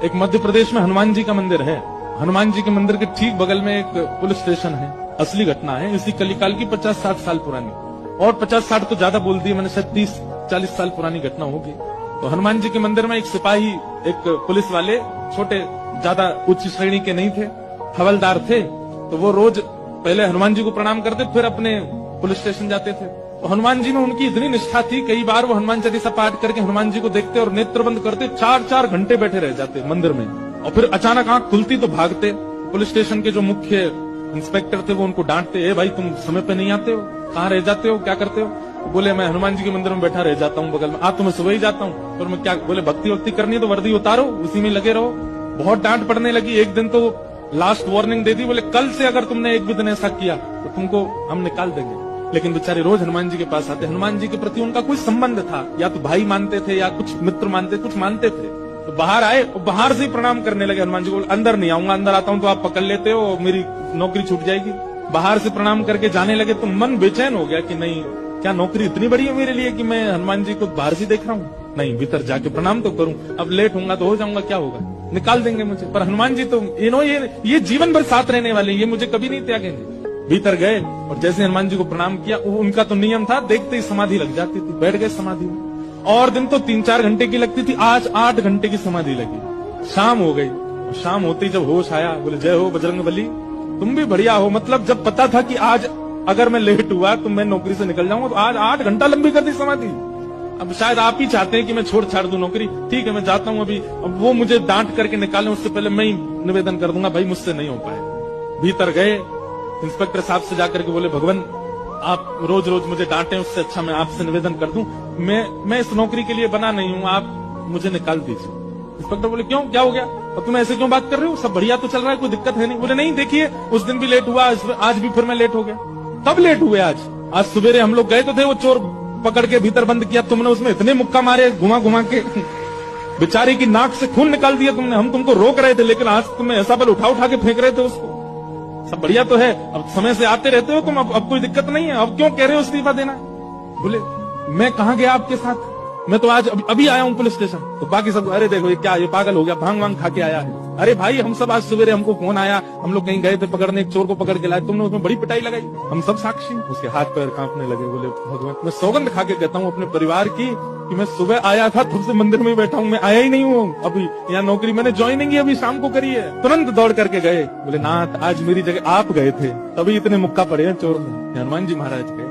एक मध्य प्रदेश में हनुमान जी का मंदिर है। हनुमान जी के मंदिर के ठीक बगल में एक पुलिस स्टेशन है। असली घटना है, इसी कलिकाल की 50-60 साल पुरानी, और 50-60 तो ज्यादा बोल दी मैंने, शायद 30-40 साल पुरानी घटना होगी। तो हनुमान जी के मंदिर में एक सिपाही, एक पुलिस वाले, छोटे, ज्यादा उच्च श्रेणी के नहीं थे, हवलदार थे। तो वो रोज पहले हनुमान जी को प्रणाम करते, फिर अपने पुलिस स्टेशन जाते थे। तो हनुमान जी में उनकी इतनी निष्ठा थी, कई बार वो हनुमान चालीसा पाठ करके हनुमान जी को देखते और नेत्र बंद करते, 4-4 घंटे बैठे रह जाते मंदिर में, और फिर अचानक आंख खुलती तो भागते। पुलिस स्टेशन के जो मुख्य इंस्पेक्टर थे वो उनको डांटते, ए भाई तुम समय पे नहीं आते हो, कहाँ रह जाते हो, क्या करते हो? बोले मैं हनुमान जी के मंदिर में बैठा रह जाता हूँ बगल में। तो मैं सुबह ही जाता हूँ। और मैं क्या, बोले भक्ति वक्ति करनी है तो वर्दी उतारो, उसी में लगे रहो। बहुत डांट पड़ने लगी। एक दिन तो लास्ट वार्निंग दे दी, बोले कल से अगर तुमने एक भी दिन ऐसा किया तो तुमको हम निकाल देंगे। लेकिन बेचारे रोज हनुमान जी के पास आते। हनुमान जी के प्रति उनका कोई संबंध था, या तो भाई मानते थे या कुछ मित्र मानते, कुछ मानते थे। तो बाहर आए और बाहर से ही प्रणाम करने लगे हनुमान जी को। अंदर नहीं आऊंगा, अंदर आता हूं तो आप पकड़ लेते हो, मेरी नौकरी छूट जाएगी। बाहर से प्रणाम करके जाने लगे तो मन बेचैन हो गया कि नहीं, क्या नौकरी इतनी बड़ी है मेरे लिए कि मैं हनुमान जी को बाहर से देख रहा हूँ? नहीं, भीतर जाके प्रणाम तो करूं। अब लेट होऊंगा तो हो जाऊंगा, क्या होगा, निकाल देंगे मुझे। पर हनुमान जी तो ये जीवन भर साथ रहने वाले, ये मुझे कभी नहीं त्यागेंगे। भीतर गए और जैसे हनुमान जी को प्रणाम किया, उनका तो नियम था, देखते ही समाधि लग जाती थी। बैठ गए समाधि में। और दिन तो 3-4 घंटे की लगती थी, आज 8 घंटे की समाधि लगी। शाम हो गई, और शाम होते ही जब होश आया, बोले जय हो बजरंगबली, तुम भी बढ़िया हो। मतलब जब पता था कि आज अगर मैं लेट हुआ तो मैं नौकरी से निकल जाऊंगा, तो आज 8 घंटा लंबी कर दी समाधि। अब शायद आप ही चाहते हैं कि मैं छोड़ छाड़ दूं नौकरी। ठीक है, मैं जाता हूं अभी। अब वो मुझे डांट करके निकालें उससे पहले मैं ही निवेदन कर दूंगा, भाई मुझसे नहीं हो पाए। भीतर गए, इंस्पेक्टर साहब से जाकर के बोले, भगवान आप रोज रोज मुझे डांटे, उससे अच्छा मैं आपसे निवेदन कर दूं, मैं इस नौकरी के लिए बना नहीं हूं, आप मुझे निकाल दीजिए। इंस्पेक्टर बोले क्यों, क्या हो गया, और तुम ऐसे क्यों बात कर रहे हो, सब बढ़िया तो चल रहा है, कोई दिक्कत है नहीं। बोले नहीं, देखिए उस दिन भी लेट हुआ, आज भी फिर मैं लेट हो गया। कब लेट हुए? आज सवेरे हम लोग गए तो थे, वो चोर पकड़ के भीतर बंद किया तुमने, उसमें इतने मुक्का मारे घुमा घुमा के, बेचारी की नाक से खून निकाल दिया तुमने। हम तुमको रोक रहे थे, लेकिन आज तुम्हें ऐसा बल उठा उठा के फेंक रहे थे उसको। सब बढ़िया तो है, अब समय से आते रहते हो तुम, अब कोई दिक्कत नहीं है, अब क्यों कह रहे हो इस्तीफा देना? बोले मैं कहाँ गया आपके साथ, मैं तो आज अभी आया हूँ पुलिस स्टेशन। तो बाकी सब, अरे देखो ये क्या, ये पागल हो गया, भांग वांग खा के आया है। अरे भाई हम सब आज सवेरे, हमको फोन आया, हम लोग कहीं गए थे पकड़ने, एक चोर को पकड़ के लाए, तुमने उसमें बड़ी पिटाई लगाई, हम सब साक्षी। उसके हाथ पैर कांपने लगे। बोले भगवान, मैं सौगंध खा के कहता हूँ अपने परिवार की कि मैं सुबह आया था, तब से मंदिर में बैठा हूँ, मैं आया ही नहीं हूँ अभी। यहाँ नौकरी मैंने ज्वाइनिंग ही अभी शाम को करी है। तुरंत दौड़ करके गए। बोले नाथ, आज मेरी जगह आप गए थे, तभी इतने मुक्का पड़े हैं चोर में। हनुमान जी महाराज के